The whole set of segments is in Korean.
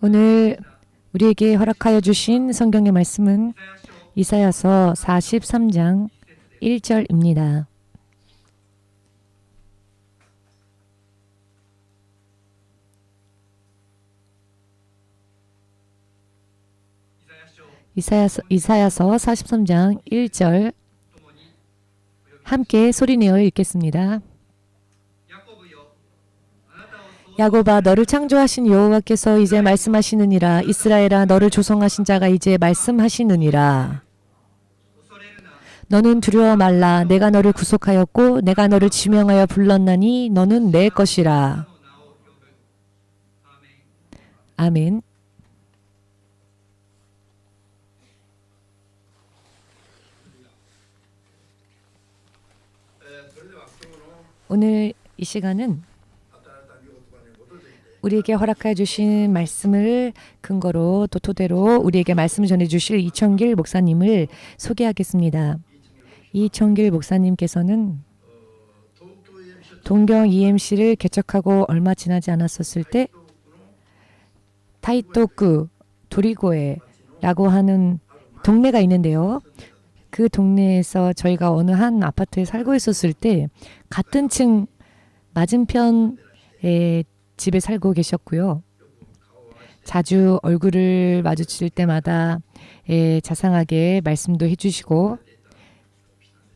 오늘 우리에게 허락하여 주신 성경의 말씀은 이사야서 43장 1절입니다. 이사야서 43장 1절 함께 소리내어 읽겠습니다. 야곱아, 너를 창조하신 여호와께서 이제 말씀하시느니라. 이스라엘아, 너를 조성하신 자가 이제 말씀하시느니라. 너는 두려워 말라. 내가 너를 구속하였고 내가 너를 지명하여 불렀나니 너는 내 것이라. 아멘. 오늘 이 시간은 우리에게 허락해 주신 말씀을 근거로 또 토대로 우리에게 말씀을 전해 주실 이청길 목사님을 소개하겠습니다. 이청길 목사님께서는 동경 EMC를 개척하고 얼마 지나지 않았었을 때 타이토쿠 도리고에라고 하는 동네가 있는데요. 그 동네에서 저희가 어느 한 아파트에 살고 있었을 때 같은 층 맞은편에 집에 살고 계셨고요. 자주 얼굴을 마주칠 때마다 자상하게 말씀도 해주시고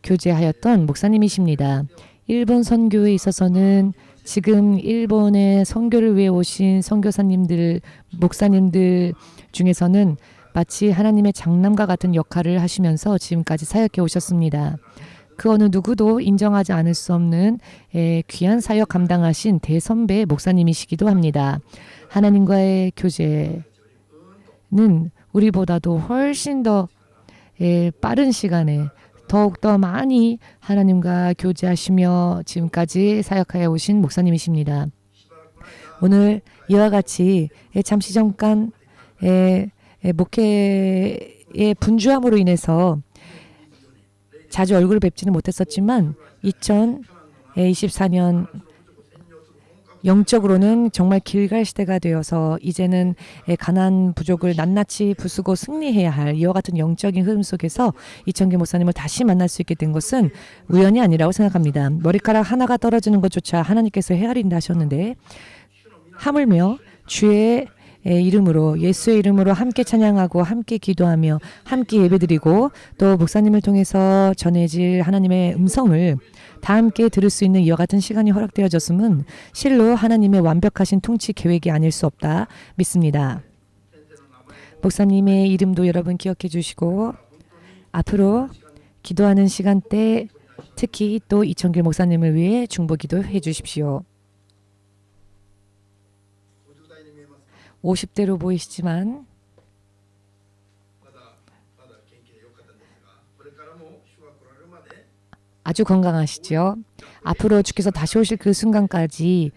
교제하였던 목사님이십니다. 일본 선교에 있어서는 지금 일본에 선교를 위해 오신 선교사님들, 목사님들 중에서는 마치 하나님의 장남과 같은 역할을 하시면서 지금까지 사역해 오셨습니다. 그 어느 누구도 인정하지 않을 수 없는 귀한 사역 감당하신 대선배 목사님이시기도 합니다. 하나님과의 교제는 우리보다도 훨씬 더 빠른 시간에 더욱더 많이 하나님과 교제하시며 지금까지 사역하여 오신 목사님이십니다. 오늘 이와 같이 잠시 잠깐 목회의 분주함으로 인해서 자주 얼굴을 뵙지는 못했었지만 2024년 영적으로는 정말 길갈 시대가 되어서 이제는 가나안 부족을 낱낱이 부수고 승리해야 할 이와 같은 영적인 흐름 속에서 이청길 목사님을 다시 만날 수 있게 된 것은 우연이 아니라고 생각합니다. 머리카락 하나가 떨어지는 것조차 하나님께서 헤아린다 하셨는데 하물며 주의 이름으로 예수의 이름으로 함께 찬양하고 함께 기도하며 함께 예배드리고 또 목사님을 통해서 전해질 하나님의 음성을 다 함께 들을 수 있는 이와 같은 시간이 허락되어졌음은 실로 하나님의 완벽하신 통치 계획이 아닐 수 없다 믿습니다. 목사님의 이름도 여러분 기억해 주시고 앞으로 기도하는 시간대 특히 또 이청길 목사님을 위해 중보 기도해 주십시오. 50대로 보이시지만 아주 건강하시죠. 앞으로 주께서 다시 오실 그 순간까지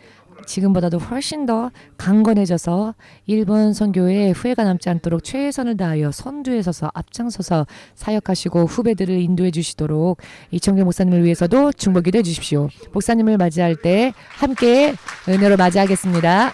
지금보다도 훨씬 더 강건해져서 일본 선교에 후회가 남지 않도록 최선을 다하여 선두에 서서 앞장서서 사역하시고 후배들을 인도해 주시도록 이청길 목사님을 위해서도 중보 기도해 주십시오. 목사님을 맞이할 때 함께 은혜로 맞이하겠습니다.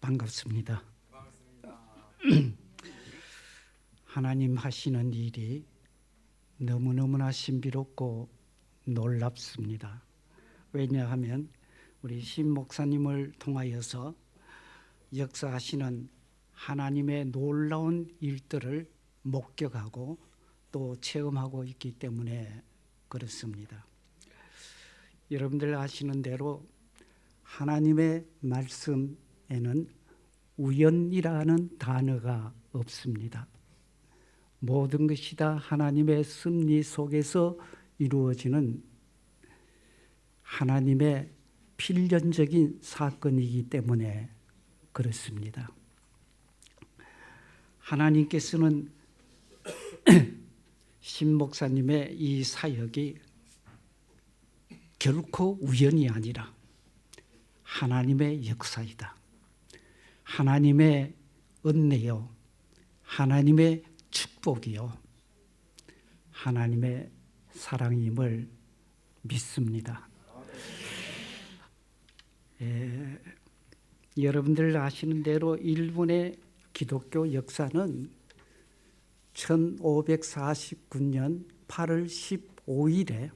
반갑습니다. 하나님 하시는 일이 너무너무나 신비롭고 놀랍습니다. 왜냐하면 우리 신 목사님을 통하여서 역사하시는 하나님의 놀라운 일들을 목격하고 또 체험하고 있기 때문에 그렇습니다. 여러분들 아시는 대로 하나님의 말씀에는 우연이라는 단어가 없습니다. 모든 것이 다 하나님의 섭리 속에서 이루어지는 하나님의 필연적인 사건이기 때문에 그렇습니다. 하나님께서는 신 목사님의 이 사역이 결코 우연이 아니라 하나님의 역사이다. 하나님의 은혜요, 하나님의 축복이요, 하나님의 사랑임을 믿습니다. 여러분들 아시는 대로 일본의 기독교 역사는 1549년 8월 15일에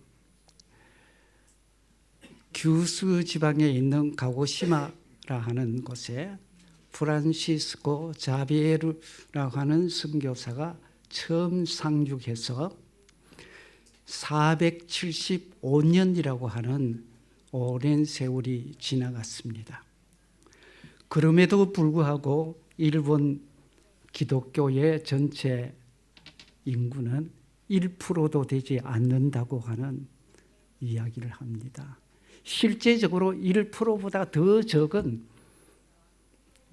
규슈 지방에 있는 가고시마라 하는 곳에 프란시스코 자비에르라고 하는 선교사가 처음 상륙해서 475년이라고 하는 오랜 세월이 지나갔습니다. 그럼에도 불구하고 일본 기독교의 전체 인구는 1%도 되지 않는다고 하는 이야기를 합니다. 실제적으로 1%보다 더 적은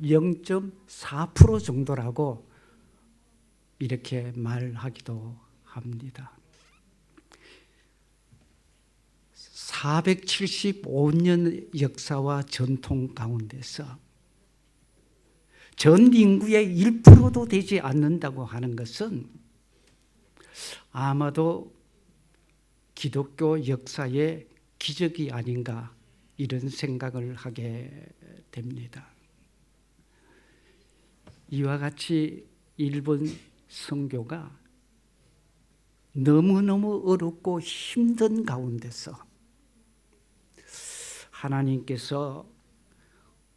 0.4% 정도라고 이렇게 말하기도 합니다. 475년 역사와 전통 가운데서 전 인구의 1%도 되지 않는다고 하는 것은 아마도 기독교 역사의 기적이 아닌가 이런 생각을 하게 됩니다. 이와 같이 일본 선교가 너무너무 어렵고 힘든 가운데서 하나님께서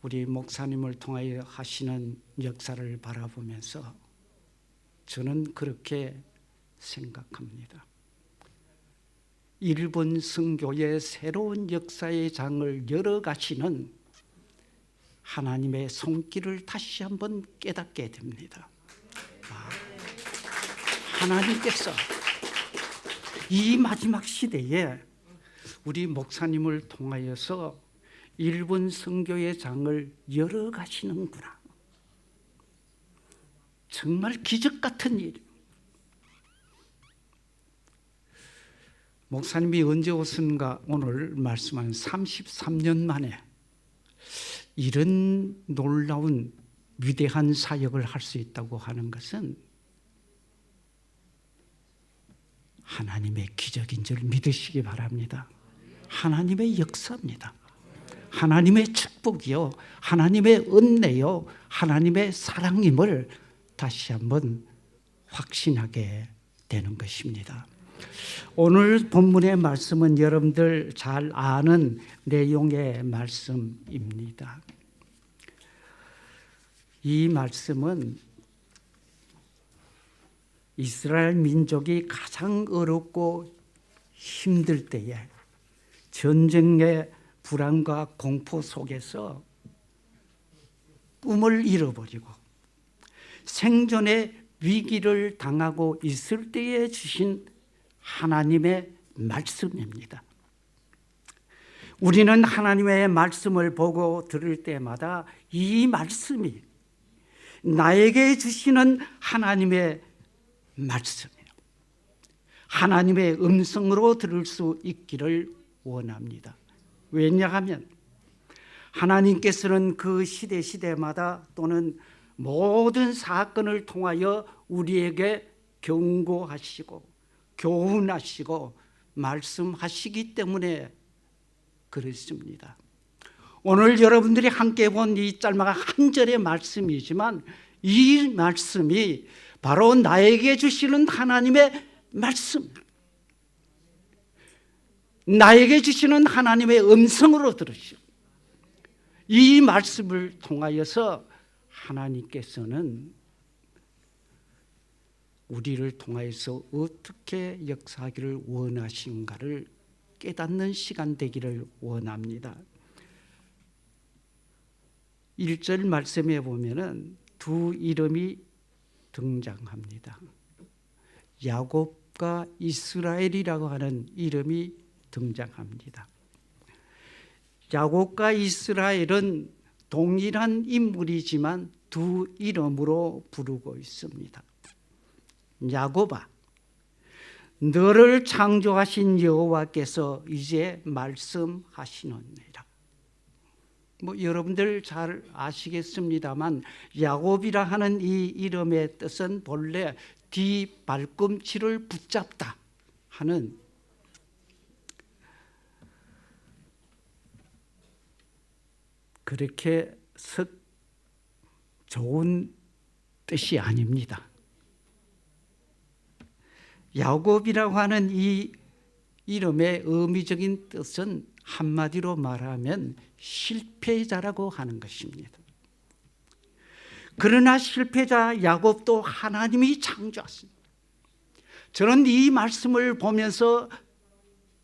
우리 목사님을 통하여 하시는 역사를 바라보면서 저는 그렇게 생각합니다. 일본 선교의 새로운 역사의 장을 열어가시는 하나님의 손길을 다시 한번 깨닫게 됩니다. 하나님께서 이 마지막 시대에 우리 목사님을 통하여서 일본 선교의 장을 열어가시는구나. 정말 기적 같은 일. 목사님이 언제 오신가 오늘 말씀한 33년 만에 이런 놀라운 위대한 사역을 할 수 있다고 하는 것은 하나님의 기적인 줄 믿으시기 바랍니다. 하나님의 역사입니다. 하나님의 축복이요, 하나님의 은혜요, 하나님의 사랑임을 다시 한번 확신하게 되는 것입니다. 오늘 본문의 말씀은 여러분들 잘 아는 내용의 말씀입니다. 이 말씀은 이스라엘 민족이 가장 어렵고 힘들 때에 전쟁의 불안과 공포 속에서 꿈을 잃어버리고 생존의 위기를 당하고 있을 때에 주신 하나님의 말씀입니다. 우리는 하나님의 말씀을 보고 들을 때마다 이 말씀이 나에게 주시는 하나님의 말씀이에요. 하나님의 음성으로 들을 수 있기를 원합니다. 왜냐하면 하나님께서는 그 시대마다 또는 모든 사건을 통하여 우리에게 경고하시고 교훈하시고 말씀하시기 때문에 그렇습니다. 오늘 여러분들이 함께 본 이 짤막한 한 절의 말씀이지만 이 말씀이 바로 나에게 주시는 하나님의 말씀, 나에게 주시는 하나님의 음성으로 들으시오. 이 말씀을 통하여서 하나님께서는 우리를 통하여서 어떻게 역사하기를 원하신가를 깨닫는 시간 되기를 원합니다. 1절 말씀에 보면은 두 이름이 등장합니다. 야곱과 이스라엘이라고 하는 이름이 등장합니다. 야곱과 이스라엘은 동일한 인물이지만 두 이름으로 부르고 있습니다. 야곱아, 너를 창조하신 여호와께서 이제 말씀하시느니라. 여러분들 잘 아시겠습니다만 야곱이라 하는 이 이름의 뜻은 본래 뒤 발꿈치를 붙잡다 하는 그렇게 썩 좋은 뜻이 아닙니다. 야곱이라고 하는 이 이름의 의미적인 뜻은 한마디로 말하면 실패자라고 하는 것입니다. 그러나 실패자 야곱도 하나님이 창조하십니다. 저는 이 말씀을 보면서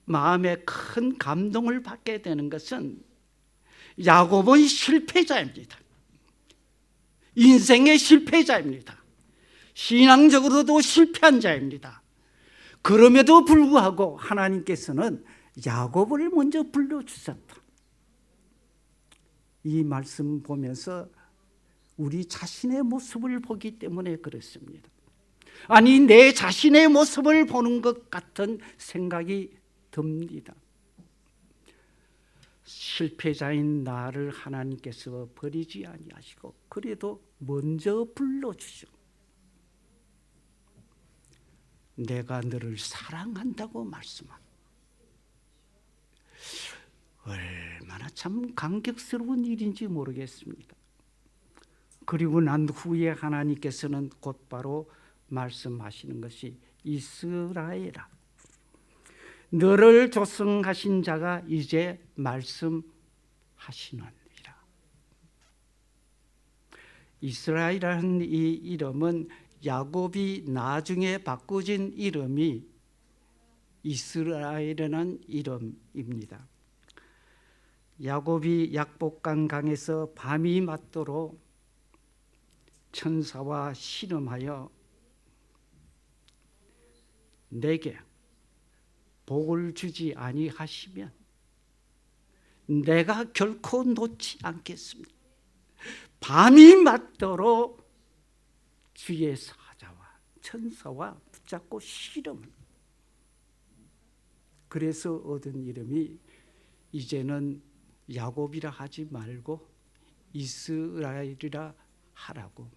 마음에 큰 감동을 받게 되는 것은 야곱은 실패자입니다. 인생의 실패자입니다. 신앙적으로도 실패한 자입니다. 그럼에도 불구하고 하나님께서는 야곱을 먼저 불러주셨다. 이 말씀 보면서 우리 자신의 모습을 보기 때문에 그렇습니다. 아니, 내 자신의 모습을 보는 것 같은 생각이 듭니다. 실패자인 나를 하나님께서 버리지 아니하시고 그래도 먼저 불러주시고 내가 너를 사랑한다고 말씀합니다. 얼마나 참 감격스러운 일인지 모르겠습니다. 그리고 난 후에 하나님께서는 곧바로 말씀하시는 것이 이스라엘아, 너를 조성하신 자가 이제 말씀하시느니라. 이스라엘이라는 이 이름은 야곱이 나중에 바꾸진 이름이 이스라엘이라는 이름입니다. 야곱이 약복강 강에서 밤이 맞도록 천사와 씨름하여 내게 복을 주지 아니하시면 내가 결코 놓지 않겠습니다. 밤이 맞도록 주의 사자와 천사와 붙잡고 씨름을. 그래서 얻은 이름이 이제는 야곱이라 하지 말고 이스라엘이라 하라고.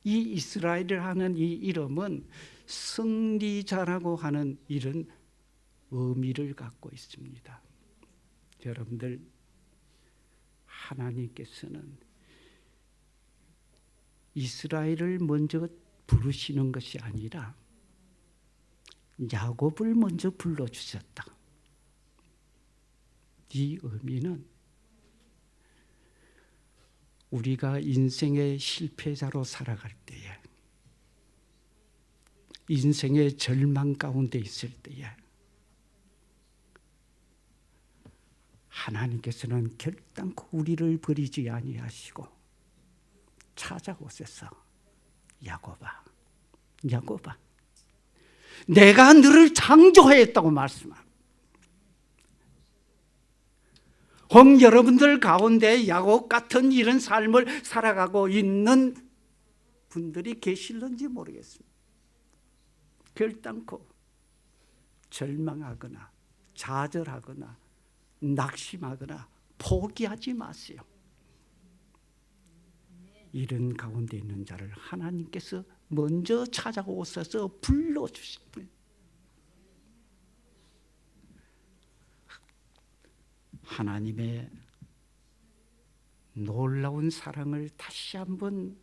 이 이스라엘이라 하는 이 이름은 승리자라고 하는 이런 의미를 갖고 있습니다. 여러분들, 하나님께서는 이스라엘을 먼저 부르시는 것이 아니라 야곱을 먼저 불러주셨다. 이 의미는 우리가 인생의 실패자로 살아갈 때에, 인생의 절망 가운데 있을 때에 하나님께서는 결단코 우리를 버리지 아니하시고 찾아오셔서 야곱아, 야곱아, 내가 너를 창조했다고 말씀합니다. 혹 여러분들 가운데 야곱 같은 이런 삶을 살아가고 있는 분들이 계실는지 모르겠습니다. 결단코 절망하거나 좌절하거나 낙심하거나 포기하지 마세요. 이런 가운데 있는 자를 하나님께서 먼저 찾아오셔서 불러주십니다. 하나님의 놀라운 사랑을 다시 한번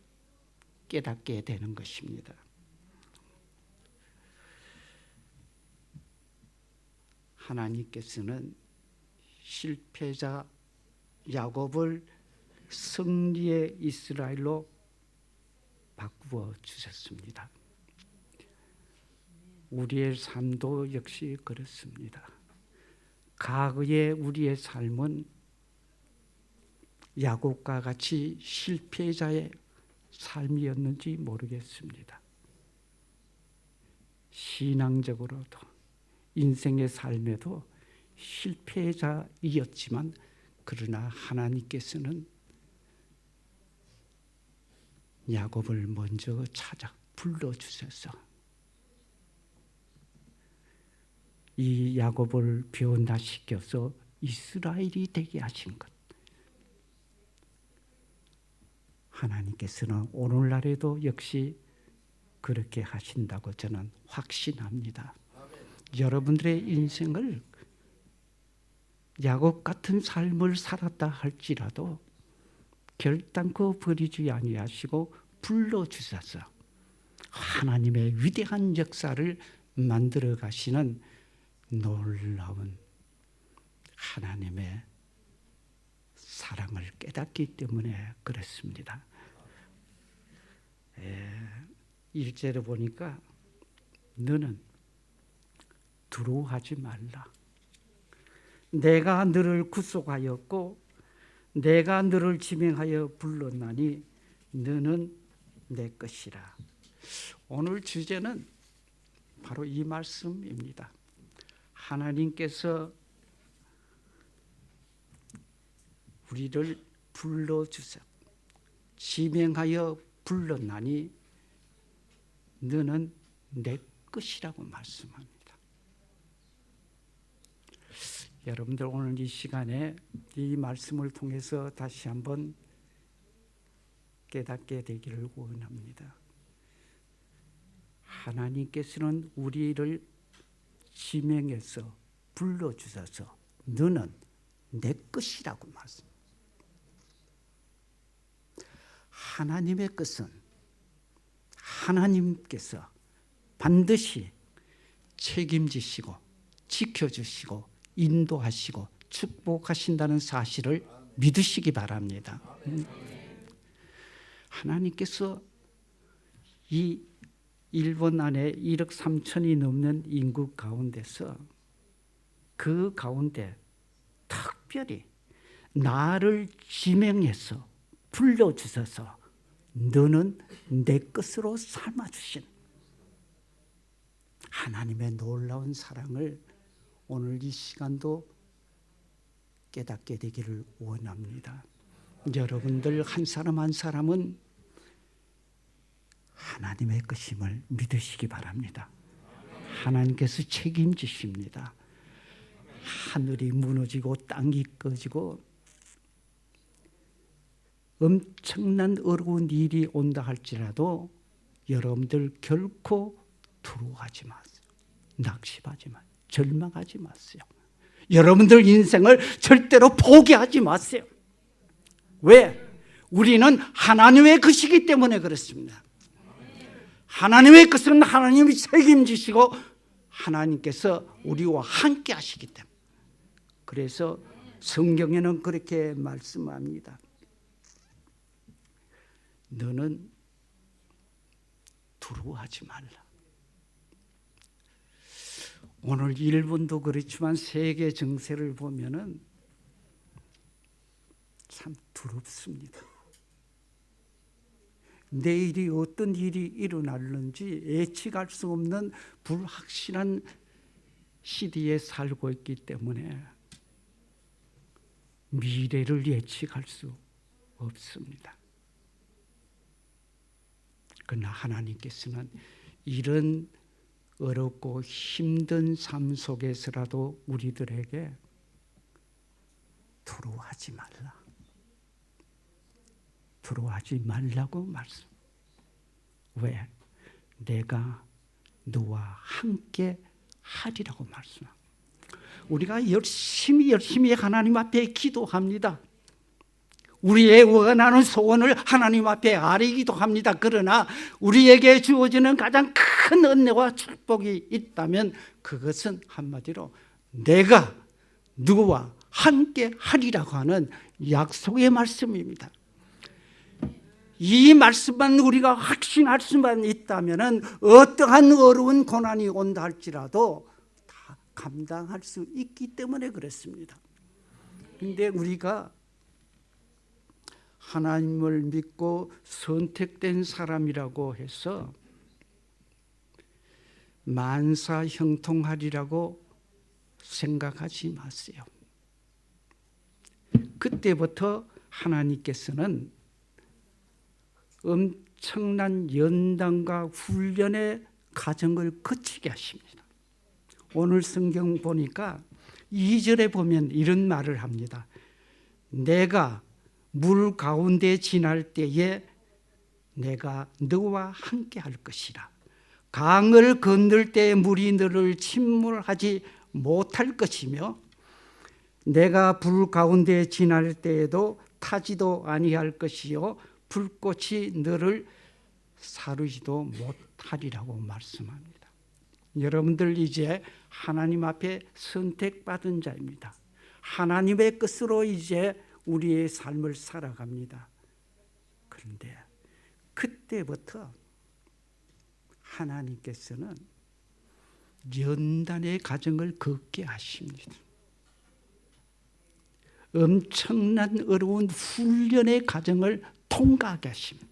깨닫게 되는 것입니다. 하나님께서는 실패자 야곱을 승리의 이스라엘로 바꾸어 주셨습니다. 우리의 삶도 역시 그렇습니다. 과거의 우리의 삶은 야곱과 같이 실패자의 삶이었는지 모르겠습니다. 신앙적으로도 인생의 삶에도 실패자이었지만 그러나 하나님께서는 야곱을 먼저 찾아 불러주셔서 이 야곱을 변화시켜서 이스라엘이 되게 하신 것. 하나님께서는 오늘날에도 역시 그렇게 하신다고 저는 확신합니다. 여러분들의 인생을 야곱 같은 삶을 살았다 할지라도 결단코 버리지 아니하시고 불러주셔서 하나님의 위대한 역사를 만들어 가시는 놀라운 하나님의 사랑을 깨닫기 때문에 그렇습니다. 1절에 보니까 너는 두려워하지 말라. 내가 너를 구속하였고 내가 너를 지명하여 불렀나니 너는 내 것이라. 오늘 주제는 바로 이 말씀입니다. 하나님께서 우리를 불러주사 지명하여 불렀나니 너는 내 것이라고 말씀합니다. 여러분들 오늘 이 시간에 이 말씀을 통해서 다시 한번 깨닫게 되기를 원합니다. 하나님께서는 우리를 지명해서 불러주셔서 너는 내 것이라고 말씀합니다. 하나님의 것은 하나님께서 반드시 책임지시고 지켜주시고 인도하시고 축복하신다는 사실을 믿으시기 바랍니다. 하나님께서 이 일본 안에 1억 3천이 넘는 인구 가운데서 그 가운데 특별히 나를 지명해서 불러주셔서 너는 내 것으로 삼아주신 하나님의 놀라운 사랑을 오늘 이 시간도 깨닫게 되기를 원합니다. 여러분들 한 사람 한 사람은 하나님의 것임을 믿으시기 바랍니다. 하나님께서 책임지십니다. 하늘이 무너지고 땅이 꺼지고 엄청난 어려운 일이 온다 할지라도 여러분들 결코 두려워하지 마세요. 낙심하지 마세요. 절망하지 마세요. 여러분들 인생을 절대로 포기하지 마세요. 왜? 우리는 하나님의 것이기 때문에 그렇습니다. 하나님의 것은 하나님이 책임지시고 하나님께서 우리와 함께 하시기 때문에. 그래서 성경에는 그렇게 말씀합니다. 너는 두려워하지 말라. 오늘 일본도 그렇지만 세계 정세를 보면은 참 두렵습니다. 내일이 어떤 일이 일어날는지 예측할 수 없는 불확실한 시대에 살고 있기 때문에 미래를 예측할 수 없습니다. 그러나 하나님께서는 이런 어렵고 힘든 삶 속에서라도 우리들에게 두려워하지 말라. 두려워하지 말라고 말씀. 왜? 내가 너와 함께 하리라고 말씀합니다. 우리가 열심히 하나님 앞에 기도합니다. 우리의 원하는 소원을 하나님 앞에 아뢰기도 합니다. 그러나 우리에게 주어지는 가장 큰 은혜와 축복이 있다면 그것은 한마디로 내가 누구와 함께 하리라고 하는 약속의 말씀입니다. 이 말씀만 우리가 확신할 수만 있다면 어떠한 어려운 고난이 온다 할지라도 다 감당할 수 있기 때문에 그렇습니다. 그런데 우리가 하나님을 믿고 선택된 사람이라고 해서 만사 형통하리라고 생각하지 마세요. 그때부터 하나님께서는 엄청난 연단과 훈련의 과정을 거치게 하십니다. 오늘 성경 보니까 2절에 보면 이런 말을 합니다. 내가 물 가운데 지날 때에 내가 너와 함께 할 것이라. 강을 건널 때 물이 너를 침몰하지 못할 것이며 내가 불 가운데 지날 때에도 타지도 아니할 것이요 불꽃이 너를 사르지도 못하리라고 말씀합니다. 여러분들 이제 하나님 앞에 선택받은 자입니다. 하나님의 뜻으로 이제 우리의 삶을 살아갑니다. 그런데 그때부터 하나님께서는 연단의 가정을 걷게 하십니다. 엄청난 어려운 훈련의 과정을 통과하게 하십니다.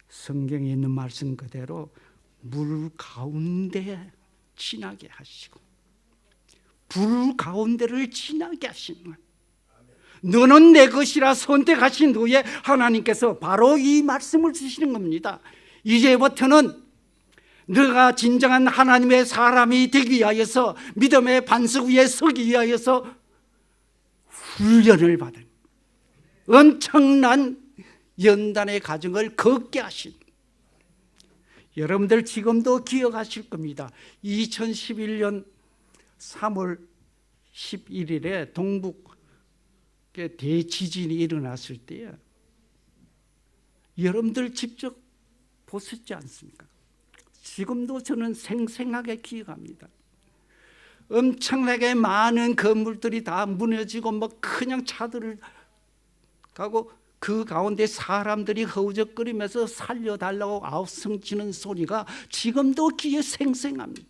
성경에 있는 말씀 그대로 물 가운데 지나게 하시고 불 가운데를 지나게 하시는 거예요. 너는 내 것이라 선택하신 후에 하나님께서 바로 이 말씀을 주시는 겁니다. 이제부터는 너가 진정한 하나님의 사람이 되기 위하여서 믿음의 반석 위에 서기 위하여서 훈련을 받은 엄청난 연단의 과정을 걷게 하신, 여러분들 지금도 기억하실 겁니다. 2011년 3월 11일에 동북에 대지진이 일어났을 때 여러분들 직접 보셨지 않습니까? 지금도 저는 생생하게 기억합니다. 엄청나게 많은 건물들이 다 무너지고 그냥 차들을 가고 그 가운데 사람들이 허우적거리면서 살려달라고 아우성치는 소리가 지금도 귀에 생생합니다.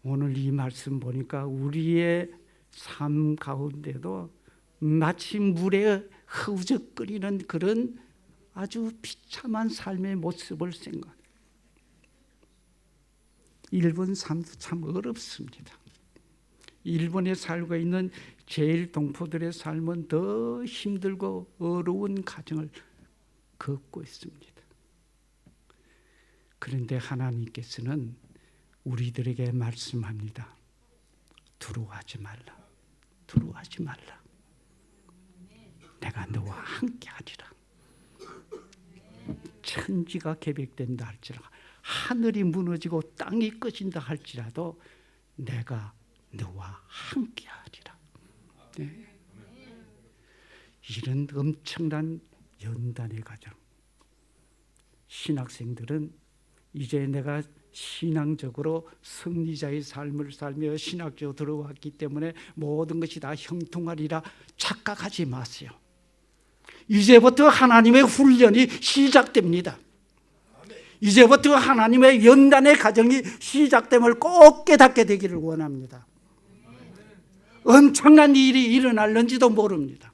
오늘 이 말씀 보니까 우리의 삶 가운데도 마치 물에 허우적거리는 그런 아주 비참한 삶의 모습을 생각해요. 일본 삶도 참 어렵습니다. 일본에 살고 있는 제일 동포들의 삶은 더 힘들고 어려운 과정을 겪고 있습니다. 그런데 하나님께서는 우리들에게 말씀합니다. 두려워하지 말라. 두려워하지 말라. 내가 너와 함께 하리라. 천지가 계획된다 할지라도, 하늘이 무너지고 땅이 꺼진다 할지라도 내가 너와 함께 하리라. 네. 이런 엄청난 연단의 과정. 신학생들은 이제 내가 신앙적으로 승리자의 삶을 살며 신학적으로 들어왔기 때문에 모든 것이 다 형통하리라 착각하지 마세요. 이제부터 하나님의 훈련이 시작됩니다. 이제부터 하나님의 연단의 과정이 시작됨을 꼭 깨닫게 되기를 원합니다. 엄청난 일이 일어날는지도 모릅니다.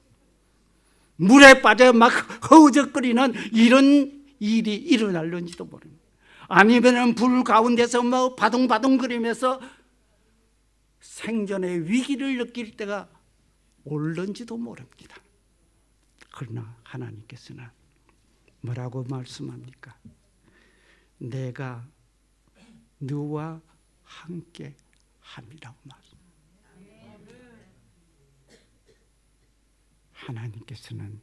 물에 빠져 막 허우적거리는 이런 일이 일어날는지도 모릅니다. 아니면 불 가운데서 바둥바둥거리면서 생존의 위기를 느낄 때가 올는지도 모릅니다. 그러나 하나님께서는 뭐라고 말씀합니까? 내가 너와 함께 함이라고 말씀합니다. 하나님께서는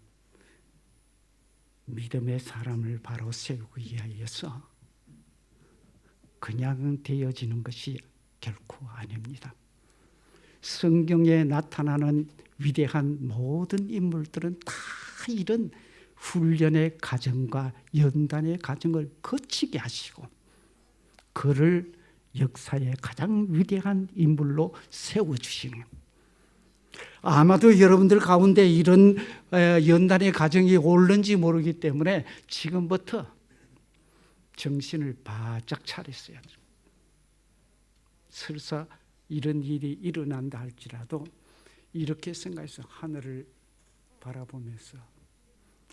믿음의 사람을 바로 세우기 위하여서 그냥 되어지는 것이 결코 아닙니다. 성경에 나타나는 위대한 모든 인물들은 다 이런 훈련의 과정과 연단의 과정을 거치게 하시고 그를 역사의 가장 위대한 인물로 세워주시는 겁니다. 아마도 여러분들 가운데 이런 연단의 과정이 옳는지 모르기 때문에 지금부터 정신을 바짝 차렸어야 돼요. 설사 이런 일이 일어난다 할지라도 이렇게 생각해서 하늘을 바라보면서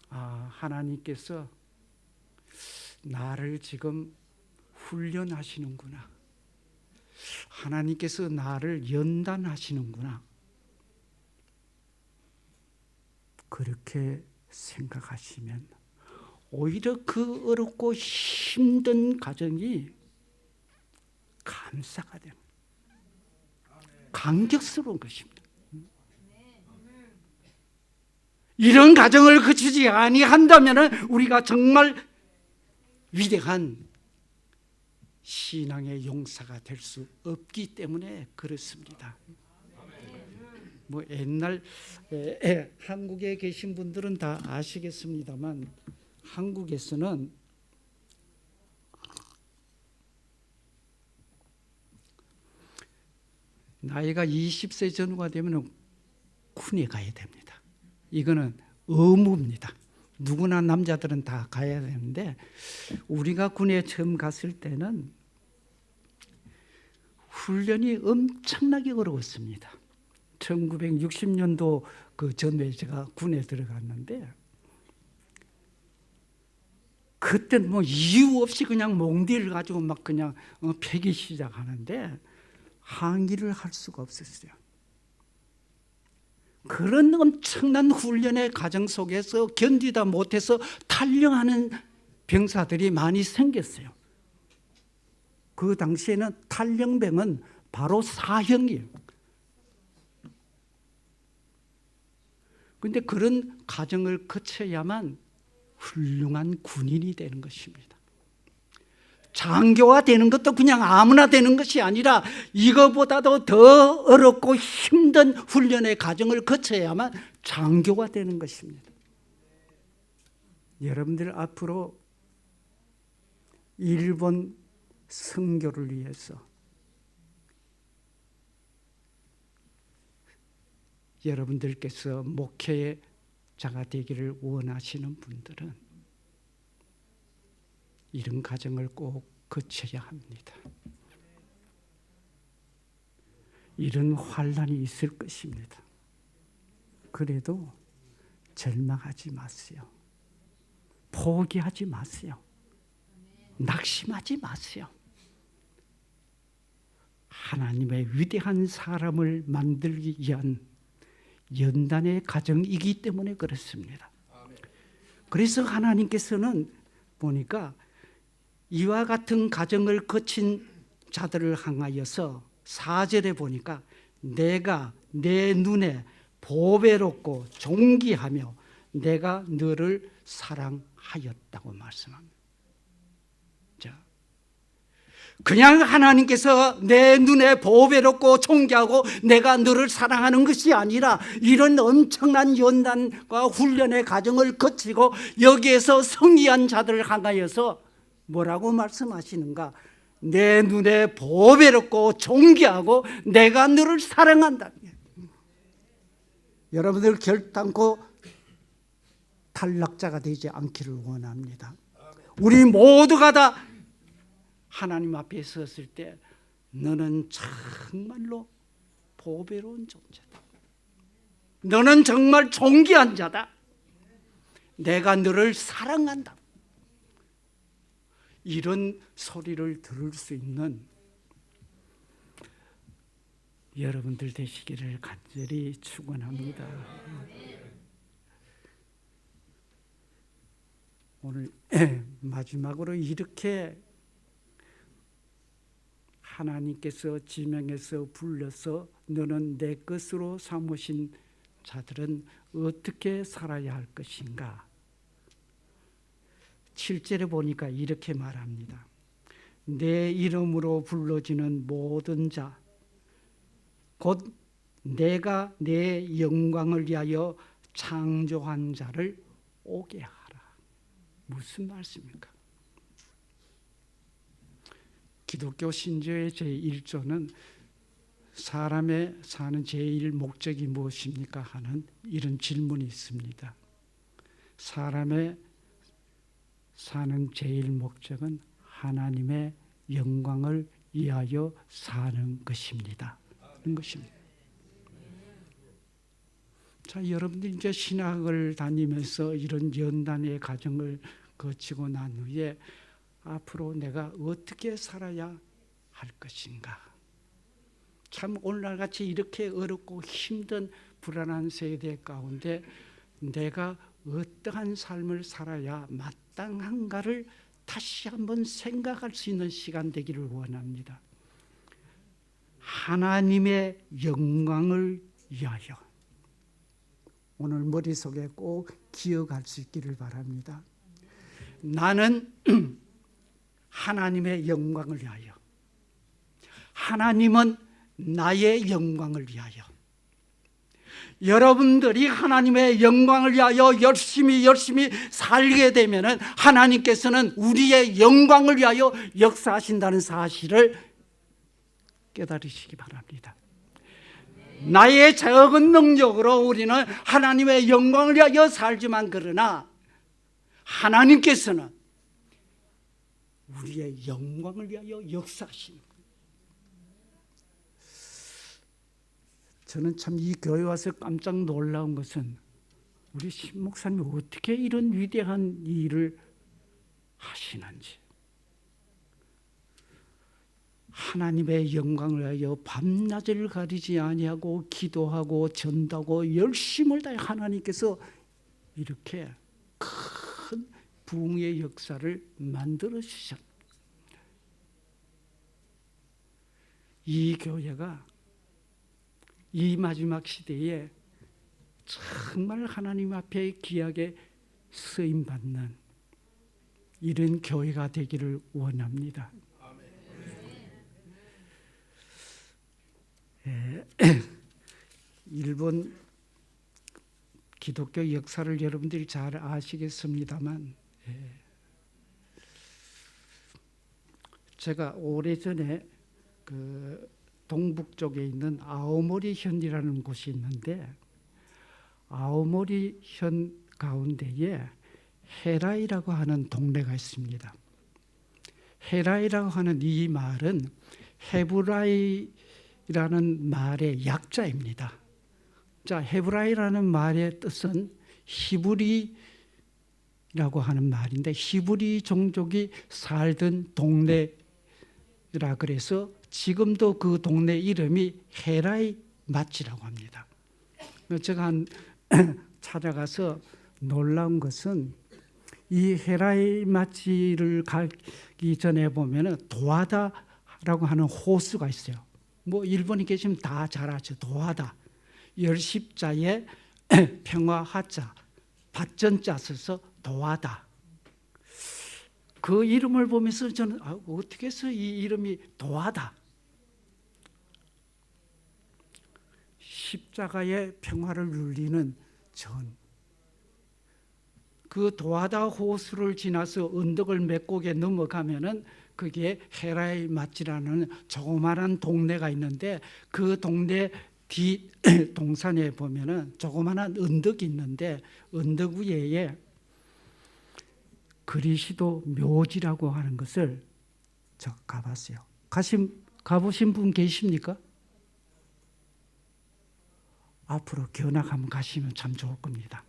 하나님께서 나를 지금 훈련하시는구나. 하나님께서 나를 연단하시는구나. 그렇게 생각하시면 오히려 그 어렵고 힘든 가정이 감사가 되는, 감격스러운 것입니다. 이런 가정을 거치지 아니한다면 우리가 정말 위대한 신앙의 용사가 될 수 없기 때문에 그렇습니다. 뭐 옛날 한국에 계신 분들은 다 아시겠습니다만, 한국에서는 나이가 20세 전후가 되면 군에 가야 됩니다. 이거는 의무입니다. 누구나 남자들은 다 가야 되는데, 우리가 군에 처음 갔을 때는 훈련이 엄청나게 어려웠습니다. 1960년도 그 전에 제가 군에 들어갔는데, 그때는 뭐 이유 없이 그냥 몽디를 가지고 막 그냥 패기 시작하는데 항의를 할 수가 없었어요. 그런 엄청난 훈련의 과정 속에서 견디다 못해서 탈영하는 병사들이 많이 생겼어요. 그 당시에는 탈영병은 바로 사형이에요. 그런데 그런 과정을 거쳐야만 훌륭한 군인이 되는 것입니다. 장교가 되는 것도 그냥 아무나 되는 것이 아니라 이거보다도 더 어렵고 힘든 훈련의 과정을 거쳐야만 장교가 되는 것입니다. 여러분들 앞으로 일본 선교를 위해서 여러분들께서 목회자가 되기를 원하시는 분들은 이런 과정을 꼭 거쳐야 합니다. 이런 환난이 있을 것입니다. 그래도 절망하지 마세요. 포기하지 마세요. 낙심하지 마세요. 하나님의 위대한 사람을 만들기 위한 연단의 과정이기 때문에 그렇습니다. 그래서 하나님께서는 보니까 이와 같은 과정을 거친 자들을 향하여서 4절에 보니까 내가 내 눈에 보배롭고 존귀하며 내가 너를 사랑하였다고 말씀합니다. 자, 그냥 하나님께서 내 눈에 보배롭고 존귀하고 내가 너를 사랑하는 것이 아니라 이런 엄청난 연단과 훈련의 과정을 거치고 여기에서 승리한 자들을 향하여서 뭐라고 말씀하시는가? 내 눈에 보배롭고 존귀하고 내가 너를 사랑한다. 여러분들 결단코 탈락자가 되지 않기를 원합니다. 우리 모두가 다 하나님 앞에 섰을 때 너는 정말로 보배로운 존재다. 너는 정말 존귀한 자다. 내가 너를 사랑한다. 이런 소리를 들을 수 있는 여러분들 되시기를 간절히 축원합니다. 오늘 마지막으로 이렇게 하나님께서 지명해서 불러서 너는 내 것으로 삼으신 자들은 어떻게 살아야 할 것인가? 7절에 보니까 이렇게 말합니다. 내 이름으로 불러지는 모든 자, 곧 내가 내 영광을 위하여 창조한 자를 오게 하라. 무슨 말씀입니까? 기독교 신조의 제1조는 사람의 사는 제일 목적이 무엇입니까? 하는 이런 질문이 있습니다. 사람의 사는 제일 목적은 하나님의 영광을 위하여 사는 것입니다. 하는 것입니다. 자, 여러분들 이제 신학을 다니면서 이런 연단의 과정을 거치고 난 후에 앞으로 내가 어떻게 살아야 할 것인가? 참 오늘날같이 이렇게 어렵고 힘든 불안한 세대 가운데 내가 어떠한 삶을 살아야 마땅한가를 다시 한번 생각할 수 있는 시간 되기를 원합니다. 하나님의 영광을 위하여. 오늘 머릿속에 꼭 기억할 수 있기를 바랍니다. 나는 하나님의 영광을 위하여. 하나님은 나의 영광을 위하여. 여러분들이 하나님의 영광을 위하여 열심히 살게 되면 하나님께서는 우리의 영광을 위하여 역사하신다는 사실을 깨달으시기 바랍니다. 나의 적은 능력으로 우리는 하나님의 영광을 위하여 살지만 그러나 하나님께서는 우리의 영광을 위하여 역사하시는 거예요. 저는 참 이 교회 와서 깜짝 놀라운 것은 우리 신 목사님이 어떻게 이런 위대한 일을 하시는지. 하나님의 영광을 위하여 밤낮을 가리지 아니하고 기도하고 전도하고 열심을 다해 하나님께서 이렇게 큰 부흥의 역사를 만들어 주셨습니다. 이 교회가 이 마지막 시대에 정말 하나님 앞에 귀하게 쓰임받는 이런 교회가 되기를 원합니다. 일본 기독교 역사를 여러분들이 잘 아시겠습니다만 제가 오래전에 그 동북 쪽에 있는 아오모리현이라는 곳이 있는데 아오모리현 가운데에 헤라이라고 하는 동네가 있습니다. 헤라이라고 하는 이 말은 헤브라이라는 말의 약자입니다. 자, 헤브라이라는 말의 뜻은 히브리라고 하는 말인데 히브리 종족이 살던 동네라 그래서 지금도 그 동네 이름이 헤라이 마치라고 합니다. 제가 찾아가서 놀라운 것은 이 헤라이 마치를 가기 전에 보면은 도하다라고 하는 호수가 있어요. 뭐 일본에 계시면 다 잘 아죠. 도하다. 열십자에 평화 하자, 밭전자 써서 도하다. 그 이름을 보면서 저는 어떻게 해서 이 이름이 도하다. 십자가의 평화를 누리는 전. 그 도하다 호수를 지나서 언덕을 몇 곡에 넘어가면은 그게 헤라이 마치라는 조그마한 동네가 있는데 그 동네 뒤 동산에 보면은 조그마한 언덕이 있는데 언덕 위에 그리스도 묘지라고 하는 것을 저 가봤어요. 가보신 분 계십니까? 앞으로 견학 한번 가시면 참 좋을 겁니다.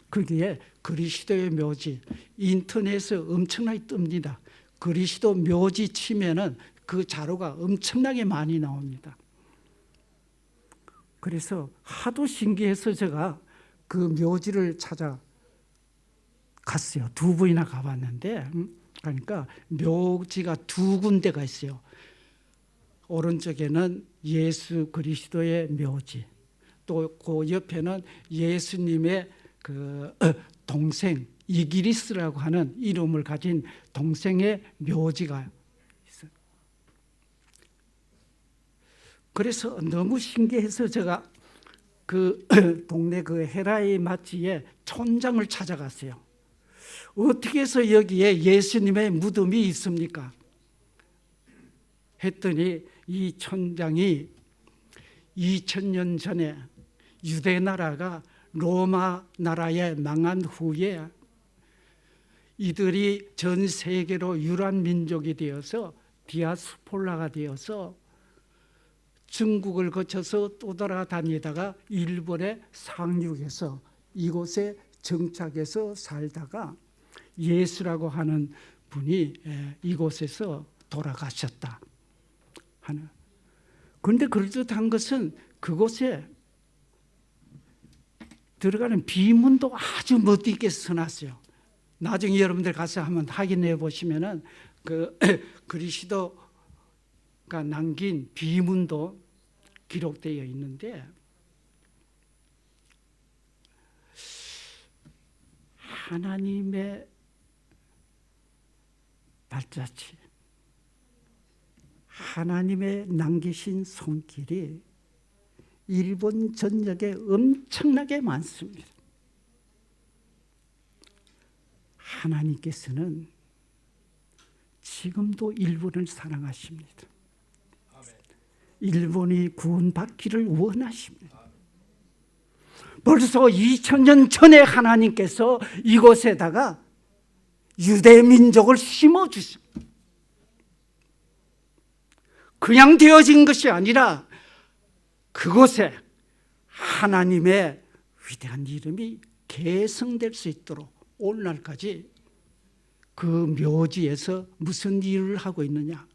거기에 그리스도의 묘지 인터넷에 엄청나게 뜹니다. 그리스도 묘지 치면은 그 자료가 엄청나게 많이 나옵니다. 그래서 하도 신기해서 제가 그 묘지를 찾아 갔어요. 2번이나 가봤는데 그러니까 묘지가 2군데가 있어요. 오른쪽에는 예수 그리스도의 묘지, 또 그 옆에는 예수님의 그 동생 이기리스라고 하는 이름을 가진 동생의 묘지가 있어요. 그래서 너무 신기해서 제가 그 동네 그 헤라이 마치에 촌장을 찾아갔어요. 어떻게 해서 여기에 예수님의 무덤이 있습니까? 했더니 이 촌장이 2000년 전에 유대 나라가 로마 나라에 망한 후에 이들이 전 세계로 유란 민족이 되어서 디아스폴라가 되어서 중국을 거쳐서 또 돌아다니다가 일본의 상륙에서 이곳에 정착해서 살다가 예수라고 하는 분이 이곳에서 돌아가셨다 하는. 그런데 그럴듯한 것은 그곳에 들어가는 비문도 아주 멋있게 써놨어요. 나중에 여러분들 가서 한번 확인해 보시면은 그 그리스도가 남긴 비문도 기록되어 있는데, 하나님의 발자취, 하나님의 남기신 손길이 일본 전역에 엄청나게 많습니다. 하나님께서는 지금도 일본을 사랑하십니다. 일본이 구원받기를 원하십니다. 벌써 2000년 전에 하나님께서 이곳에다가 유대 민족을 심어주십니다. 그냥 되어진 것이 아니라 그곳에 하나님의 위대한 이름이 계승될 수 있도록 오늘날까지 그 묘지에서 무슨 일을 하고 있느냐.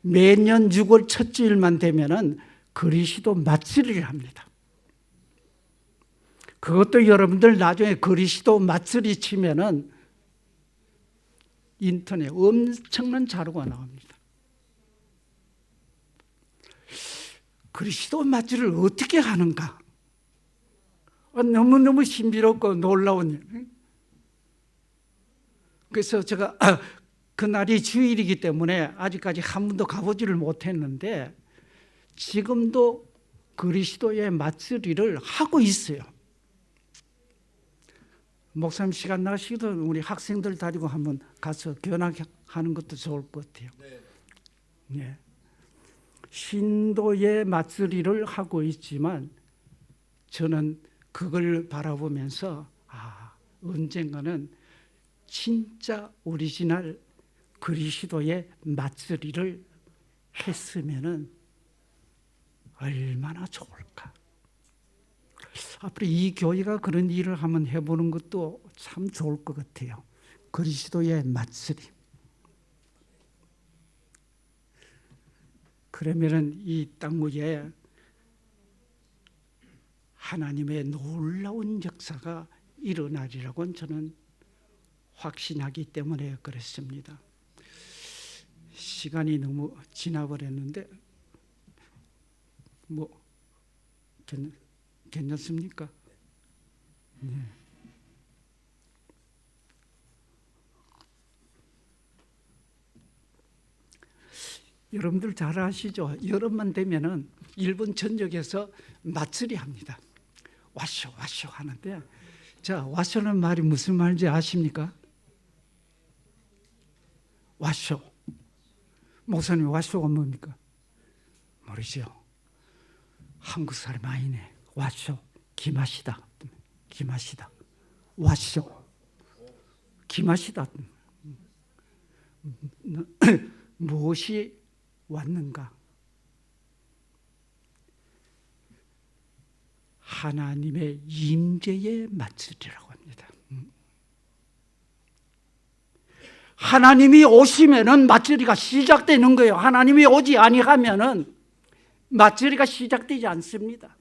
매년 6월 첫 주일만 되면은 그리스도 맞祭리를 합니다. 그것도 여러분들 나중에 그리스도 맞祭리 치면은 인터넷 엄청난 자료가 나옵니다. 그리스도 맞祭리를 어떻게 하는가? 너무너무 신비롭고 놀라운 일. 그래서 제가 그날이 주일이기 때문에 아직까지 한 번도 가보지를 못했는데 지금도 그리스도의 맞祭리를 하고 있어요. 목사님 시간 나시거든 우리 학생들 데리고 한번 가서 견학하는 것도 좋을 것 같아요. 네. 신도의 맞祭리를 하고 있지만 저는 그걸 바라보면서 언젠가는 진짜 오리지널 그리스도의 맞祭리를 했으면은 얼마나 좋을까. 앞으로 이 교회가 그런 일을 한번 해보는 것도 참 좋을 것 같아요. 그리스도의 맞祭리. 그러면은 이 땅 위에 하나님의 놀라운 역사가 일어나리라고 저는 확신하기 때문에 그렇습니다. 시간이 너무 지나버렸는데 뭐 괜찮습니까? 네. 여러분들 잘 아시죠? 여름만 되면은 일본 전역에서 맞祭리 합니다. 와쇼 와쇼 하는데, 자, 와쇼는 말이 무슨 말인지 아십니까? 와쇼. 목사님 와쇼가 뭡니까? 모르죠. 한국 사람 아니네. 와쇼. 기마시다. 기마시다. 와쇼. 기마시다. 무엇이 왔는가? 하나님의 임재의 맞祭리라고 합니다. 하나님이 오시면은 맞祭리가 시작되는 거예요. 하나님이 오지 아니하면은 맞祭리가 시작되지 않습니다.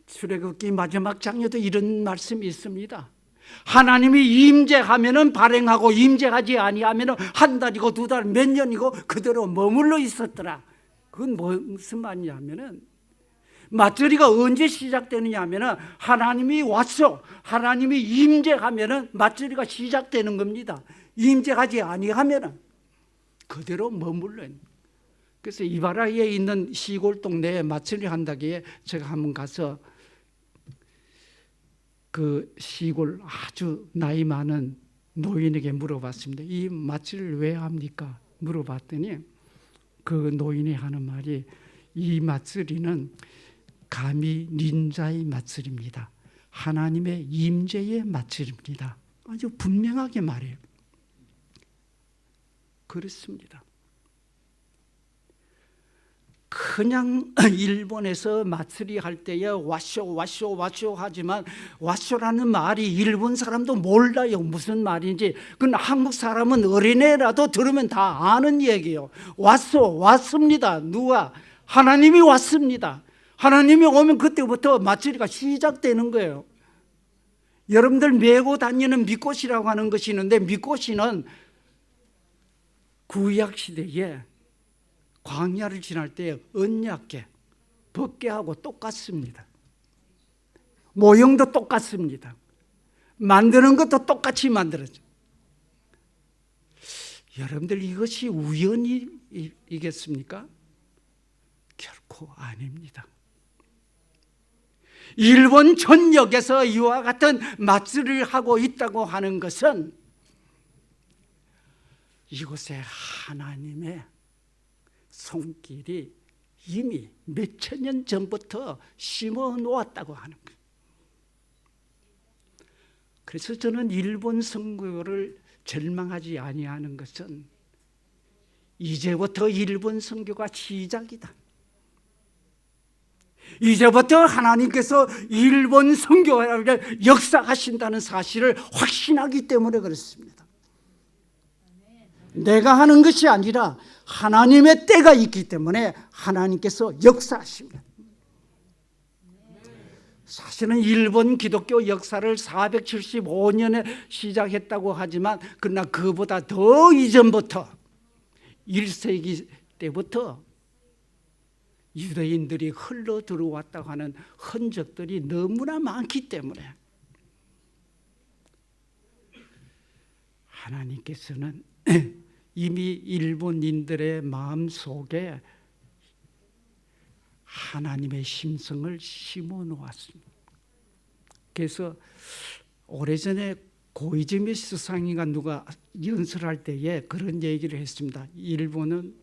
출애굽기 마지막 장에도 이런 말씀이 있습니다. 하나님이 임재하면은 발행하고 임재하지 아니하면은 한 달이고 두 달, 몇 년이고 그대로 머물러 있었더라. 그건 무슨 말이냐면은 맞절이가 언제 시작되느냐 하면은 하나님이 와서 하나님이 임재하면은 맞절이가 시작되는 겁니다. 임재하지 아니하면은 그대로 머물러 있는. 그래서 이바라에 있는 시골 동네에 맞절이 한다기에 제가 한번 가서 그 시골 아주 나이 많은 노인에게 물어봤습니다. 이 맞절을 왜 합니까? 물어봤더니 그 노인이 하는 말이 이 맞절이는 가미 닌자의 맞절입니다. 하나님의 임재의 맞절입니다. 아주 분명하게 말해요. 그렇습니다. 그냥 일본에서 맞祭리 할 때에 와쇼 와쇼 와쇼 하지만 와쇼라는 말이 일본 사람도 몰라요. 무슨 말인지. 그건 한국 사람은 어린애라도 들으면 다 아는 얘기예요. 왔습니다. 누가? 하나님이 왔습니다. 하나님이 오면 그때부터 마쓰리가 시작되는 거예요. 여러분들 메고 다니는 미꽃이라고 하는 것이 있는데, 미꽃이는 구약 시대에 광야를 지날 때 언약궤, 법궤하고 똑같습니다. 모형도 똑같습니다. 만드는 것도 똑같이 만들어져. 여러분들 이것이 우연이겠습니까? 결코 아닙니다. 일본 전역에서 이와 같은 마쓰리를 하고 있다고 하는 것은 이곳에 하나님의 손길이 이미 몇천 년 전부터 심어 놓았다고 하는 거예요. 그래서 저는 일본 선교를 절망하지 아니하는 것은 이제부터 일본 선교가 시작이다. 이제부터 하나님께서 일본 선교를 역사하신다는 사실을 확신하기 때문에 그렇습니다. 내가 하는 것이 아니라 하나님의 때가 있기 때문에 하나님께서 역사하십니다. 사실은 일본 기독교 역사를 475년에 시작했다고 하지만, 그러나 그보다 더 이전부터 1세기 때부터 유대인들이 흘러 들어왔다고 하는 흔적들이 너무나 많기 때문에 하나님께서는 이미 일본인들의 마음속에 하나님의 심성을 심어 놓았습니다. 그래서 오래전에 고이즈미 스상이가 누가 연설할 때에 그런 얘기를 했습니다. 일본은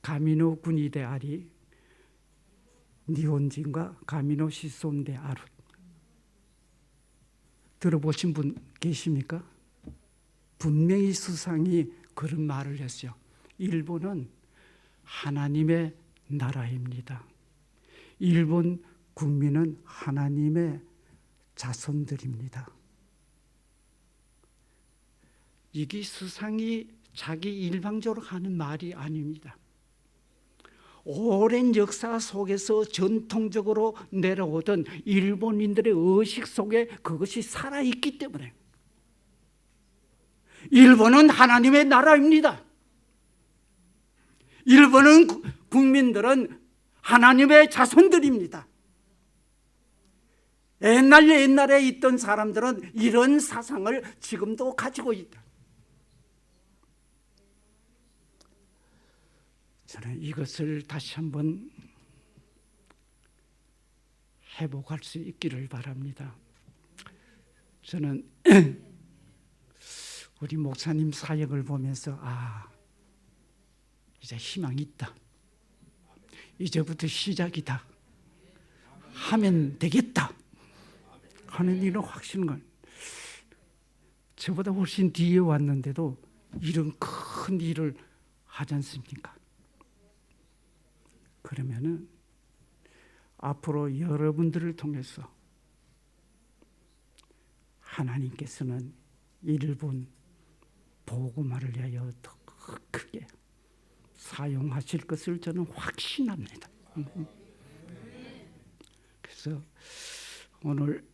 가미노 군이데 아리 니혼진과 가미노 시손데 아루. 들어보신 분 계십니까? 분명히 스상이 그런 말을 했어요. 일본은 하나님의 나라입니다. 일본 국민은 하나님의 자손들입니다. 이게 스상이 자기 일방적으로 하는 말이 아닙니다. 오랜 역사 속에서 전통적으로 내려오던 일본인들의 의식 속에 그것이 살아있기 때문에 일본은 하나님의 나라입니다. 일본은 국민들은 하나님의 자손들입니다. 옛날에 있던 사람들은 이런 사상을 지금도 가지고 있다. 저는 이것을 다시 한번 회복할 수 있기를 바랍니다. 저는 우리 목사님 사역을 보면서 이제 희망이 있다. 이제부터 시작이다. 하면 되겠다 하는 이런 확신을, 저보다 훨씬 뒤에 왔는데도 이런 큰 일을 하지 않습니까? 그러면은 앞으로 여러분들을 통해서 하나님께서는 일본 복음화를 위하여 더 크게 사용하실 것을 저는 확신합니다. 그래서 오늘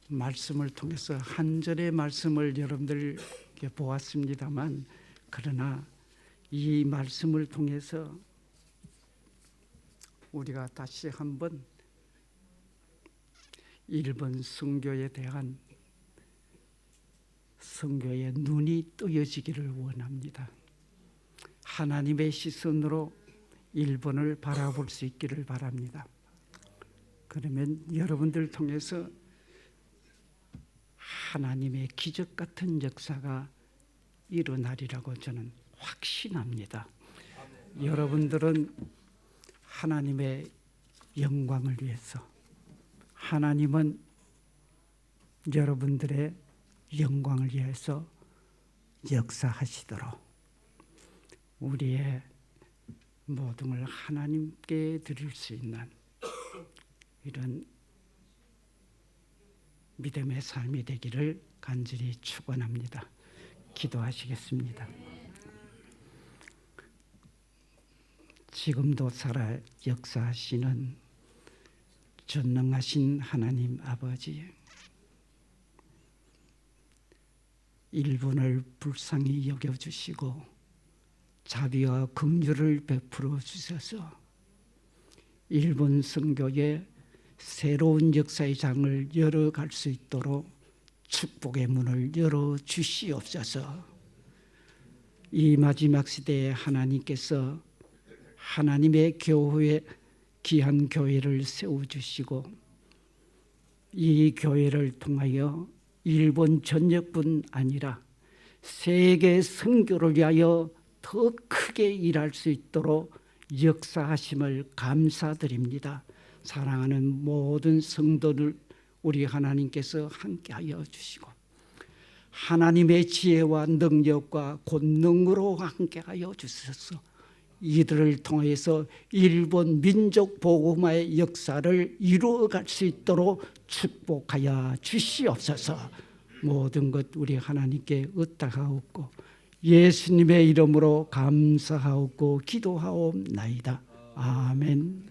말씀을 통해서 한 절의 말씀을 여러분들께 보았습니다만, 그러나 이 말씀을 통해서 우리가 다시 한번 일본 선교에 대한 선교의 눈이 뜨여지기를 원합니다. 하나님의 시선으로 일본을 바라볼 수 있기를 바랍니다. 그러면 여러분들 통해서 하나님의 기적 같은 역사가 일어나리라고 저는 확신합니다. 여러분들은 하나님의 영광을 위해서, 하나님은 여러분들의 영광을 위해서 역사하시도록 우리의 모든 걸 하나님께 드릴 수 있는 이런 믿음의 삶이 되기를 간절히 축원합니다. 기도하시겠습니다. 지금도 살아 역사하시는 전능하신 하나님 아버지, 일본을 불쌍히 여겨주시고 자비와 긍휼을 베풀어 주셔서 일본 선교의 새로운 역사의 장을 열어갈 수 있도록 축복의 문을 열어 주시옵소서. 이 마지막 시대에 하나님께서 하나님의 교회, 귀한 교회를 세워주시고 이 교회를 통하여 일본 전역뿐 아니라 세계 선교를 위하여 더 크게 일할 수 있도록 역사하심을 감사드립니다. 사랑하는 모든 성도들 우리 하나님께서 함께하여 주시고 하나님의 지혜와 능력과 권능으로 함께하여 주셔서 이들을 통해서 일본 민족 복음화의 역사를 이루어갈 수 있도록 축복하여 주시옵소서. 모든 것 우리 하나님께 의탁하옵고 예수님의 이름으로 감사하옵고 기도하옵나이다. 아멘.